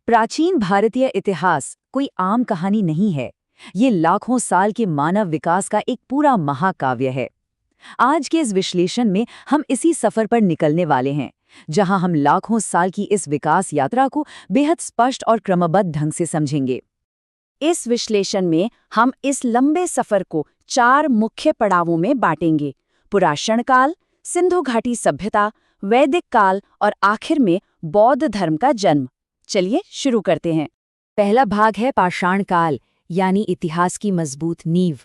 प्राचीन भारतीय इतिहास कोई आम कहानी नहीं है। ये लाखों साल के मानव विकास का एक पूरा महाकाव्य है। आज के इस विश्लेषण में हम इसी सफर पर निकलने वाले हैं, जहां हम लाखों साल की इस विकास यात्रा को बेहद स्पष्ट और क्रमबद्ध ढंग से समझेंगे। इस विश्लेषण में हम इस लंबे सफर को 4 मुख्य पड़ावों में बांटेंगे: पुराषण काल, सिंधु घाटी सभ्यता, वैदिक काल और आखिर में बौद्ध धर्म का जन्म। चलिए शुरू करते हैं। पहला भाग है पाषाण काल, यानी इतिहास की मजबूत नींव।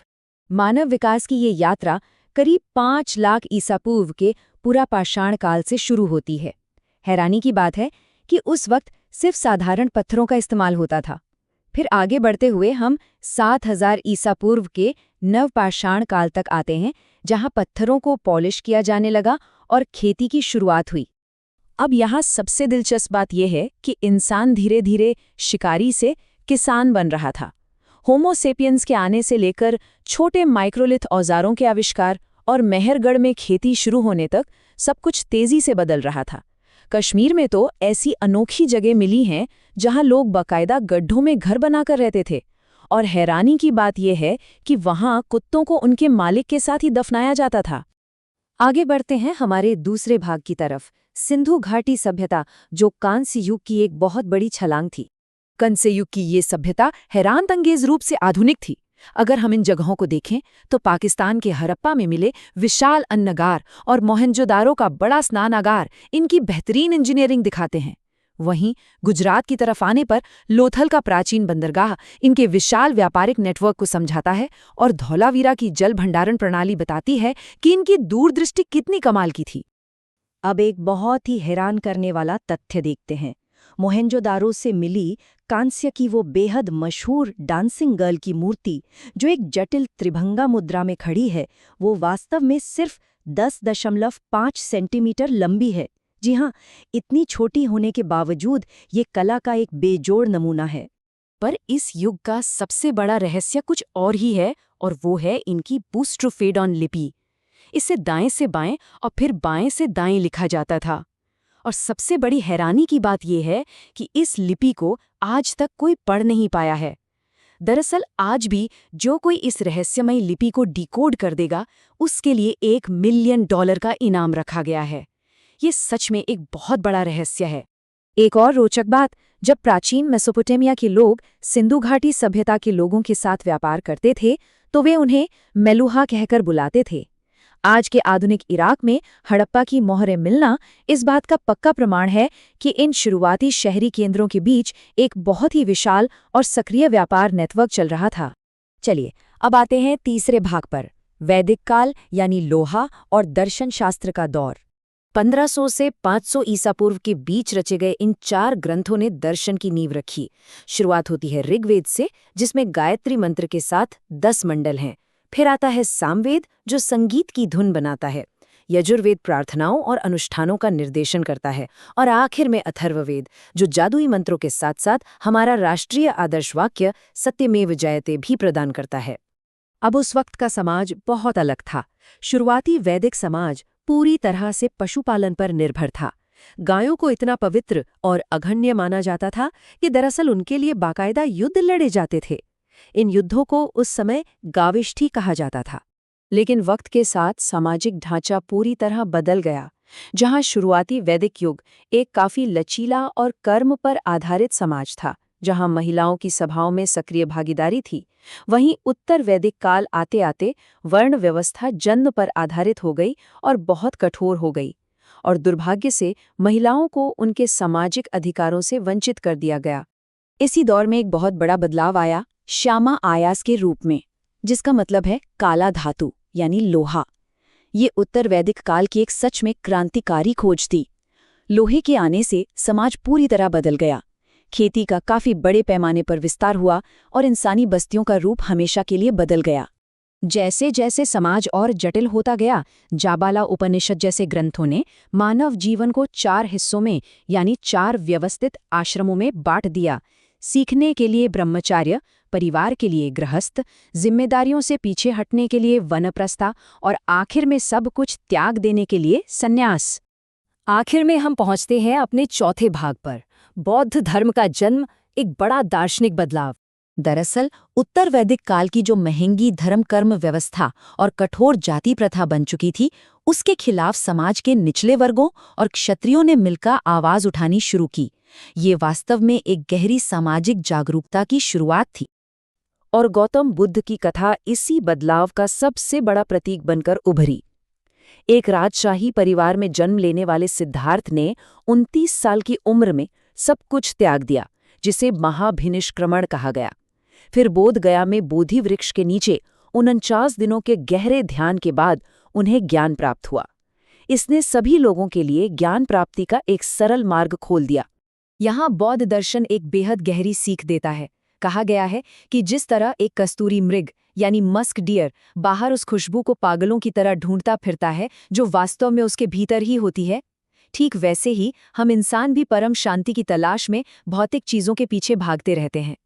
मानव विकास की ये यात्रा करीब 5 लाख ईसा पूर्व के पूरा पाषाण काल से शुरू होती है। हैरानी की बात है कि उस वक्त सिर्फ साधारण पत्थरों का इस्तेमाल होता था। फिर आगे बढ़ते हुए हम 7000 ईसा पूर्व के नवपाषाण काल तक आते हैं, जहां पत्थरों को पॉलिश किया जाने लगा और खेती की शुरुआत हुई। अब यहाँ सबसे दिलचस्प बात यह है कि इंसान धीरे धीरे शिकारी से किसान बन रहा था। होमो सेपियंस के आने से लेकर छोटे माइक्रोलिथ औजारों के आविष्कार और मेहरगढ़ में खेती शुरू होने तक सब कुछ तेजी से बदल रहा था। कश्मीर में तो ऐसी अनोखी जगह मिली हैं जहां लोग बाकायदा गड्ढों में घर बनाकर रहते थे, और हैरानी की बात यह है कि वहां कुत्तों को उनके मालिक के साथ ही दफनाया जाता था। आगे बढ़ते हैं हमारे दूसरे भाग की तरफ, सिंधु घाटी सभ्यता, जो कांस्य युग की एक बहुत बड़ी छलांग थी। कांस्य युग की ये सभ्यता हैरानअंगेज रूप से आधुनिक थी। अगर हम इन जगहों को देखें तो पाकिस्तान के हड़प्पा में मिले विशाल अन्नगार और मोहनजोदारो का बड़ा स्नानागार इनकी बेहतरीन इंजीनियरिंग दिखाते हैं। वहीं गुजरात की तरफ आने पर लोथल का प्राचीन बंदरगाह इनके विशाल व्यापारिक नेटवर्क को समझाता है, और धौलावीरा की जल भंडारण प्रणाली बताती है कि इनकी दूरदृष्टि कितनी कमाल की थी। अब एक बहुत ही हैरान करने वाला तथ्य देखते हैं। मोहनजोदारो से मिली कांस्य की वो बेहद मशहूर डांसिंग गर्ल की मूर्ति, जो एक जटिल त्रिभंगा मुद्रा में खड़ी है, वो वास्तव में सिर्फ 10.5 सेंटीमीटर लंबी है। जी हाँ, इतनी छोटी होने के बावजूद ये कला का एक बेजोड़ नमूना है। पर इस युग का सबसे बड़ा रहस्य कुछ और ही है, और वो है इनकी बूस्ट्रोफेडॉन लिपि। इसे दाएं से बाएं और फिर बाएं से दाएं लिखा जाता था। और सबसे बड़ी हैरानी की बात यह है कि इस लिपि को आज तक कोई पढ़ नहीं पाया है। दरअसल आज भी जो कोई इस रहस्यमयी लिपि को डिकोड कर देगा, उसके लिए $1 मिलियन का इनाम रखा गया है। ये सच में एक बहुत बड़ा रहस्य है। एक और रोचक बात, जब प्राचीन मेसोपोटामिया के लोग सिंधु घाटी सभ्यता के लोगों के साथ व्यापार करते थे, तो वे उन्हें मेलुहा कहकर बुलाते थे। आज के आधुनिक इराक में हड़प्पा की मोहरें मिलना इस बात का पक्का प्रमाण है कि इन शुरुआती शहरी केंद्रों के बीच एक बहुत ही विशाल और सक्रिय व्यापार नेटवर्क चल रहा था। चलिए अब आते हैं तीसरे भाग पर, वैदिक काल यानी लोहा और दर्शन शास्त्र का दौर। 1500 से 500 ईसा पूर्व के बीच रचे गए इन 4 ग्रंथों ने दर्शन की नींव रखी। शुरुआत होती है ऋग्वेद से, जिसमें गायत्री मंत्र के साथ 10 मंडल हैं। फिर आता है सामवेद, जो संगीत की धुन बनाता है। यजुर्वेद प्रार्थनाओं और अनुष्ठानों का निर्देशन करता है। और आखिर में अथर्ववेद, जो जादुई मंत्रों के साथ साथ हमारा राष्ट्रीय आदर्श वाक्य सत्यमेव जयते भी प्रदान करता है। अब उस वक्त का समाज बहुत अलग था। शुरुआती वैदिक समाज पूरी तरह से पशुपालन पर निर्भर था। गायों को इतना पवित्र और अघण्य माना जाता था कि दरअसल उनके लिए बाकायदा युद्ध लड़े जाते थे। इन युद्धों को उस समय गाविष्ठी कहा जाता था। लेकिन वक्त के साथ सामाजिक ढांचा पूरी तरह बदल गया। जहां शुरुआती वैदिक युग एक काफी लचीला और कर्म पर आधारित समाज था, जहां महिलाओं की सभाओं में सक्रिय भागीदारी थी, वहीं उत्तर वैदिक काल आते आते वर्ण व्यवस्था जन्म पर आधारित हो गई और बहुत कठोर हो गई, और दुर्भाग्य से महिलाओं को उनके सामाजिक अधिकारों से वंचित कर दिया गया। इसी दौर में एक बहुत बड़ा बदलाव आया, श्यामा आयास के रूप में, जिसका मतलब है काला धातु यानी लोहा। ये उत्तर वैदिक काल की एक सच में क्रांतिकारी खोज थी। लोहे के आने से समाज पूरी तरह बदल गया। खेती का काफी बड़े पैमाने पर विस्तार हुआ और इंसानी बस्तियों का रूप हमेशा के लिए बदल गया। जैसे जैसे समाज और जटिल होता गया, जाबाला उपनिषद जैसे ग्रंथों ने मानव जीवन को 4 हिस्सों में यानी 4 व्यवस्थित आश्रमों में बांट दिया। सीखने के लिए ब्रह्मचार्य, परिवार के लिए गृहस्थ, जिम्मेदारियों से पीछे हटने के लिए वनप्रस्था, और आखिर में सब कुछ त्याग देने के लिए संन्यास। आखिर में हम पहुंचते हैं अपने चौथे भाग पर, बौद्ध धर्म का जन्म, एक बड़ा दार्शनिक बदलाव। दरअसल उत्तर वैदिक काल की जो महंगी धर्म कर्म व्यवस्था और कठोर जाति प्रथा बन चुकी थी, उसके खिलाफ समाज के निचले वर्गों और क्षत्रियों ने मिलकर आवाज उठानी शुरू की। ये वास्तव में एक गहरी सामाजिक जागरूकता की शुरुआत थी। और गौतम बुद्ध की कथा इसी बदलाव का सबसे बड़ा प्रतीक बनकर उभरी। एक राजशाही परिवार में जन्म लेने वाले सिद्धार्थ ने 29 साल की उम्र में सब कुछ त्याग दिया, जिसे महाभिनिष्क्रमण कहा गया। फिर बोध गया में बोधि वृक्ष के नीचे 49 दिनों के गहरे ध्यान के बाद उन्हें ज्ञान प्राप्त हुआ। इसने सभी लोगों के लिए ज्ञान प्राप्ति का एक सरल मार्ग खोल दिया। यहाँ बौद्ध दर्शन एक बेहद गहरी सीख देता है। कहा गया है कि जिस तरह एक कस्तूरी मृग यानी मस्क डियर बाहर उस खुशबू को पागलों की तरह ढूंढता फिरता है जो वास्तव में उसके भीतर ही होती है, ठीक वैसे ही हम इंसान भी परम शांति की तलाश में भौतिक चीजों के पीछे भागते रहते हैं।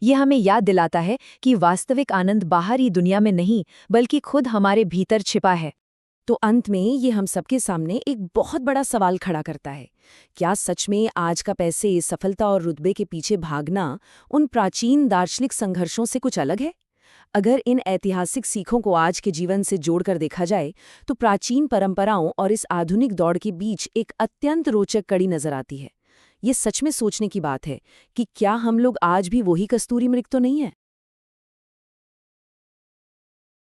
ये हमें याद दिलाता है कि वास्तविक आनंद बाहरी दुनिया में नहीं, बल्कि खुद हमारे भीतर छिपा है। तो अंत में ये हम सबके सामने एक बहुत बड़ा सवाल खड़ा करता है। क्या सच में आज का पैसे, सफलता और रुतबे के पीछे भागना उन प्राचीन दार्शनिक संघर्षों से कुछ अलग है? अगर इन ऐतिहासिक सीखों को आज के जीवन से जोड़कर देखा जाए, तो प्राचीन परंपराओं और इस आधुनिक दौड़ के बीच एक अत्यंत रोचक कड़ी नजर आती है। ये सच में सोचने की बात है कि क्या हम लोग आज भी वही कस्तूरी मृग तो नहीं है।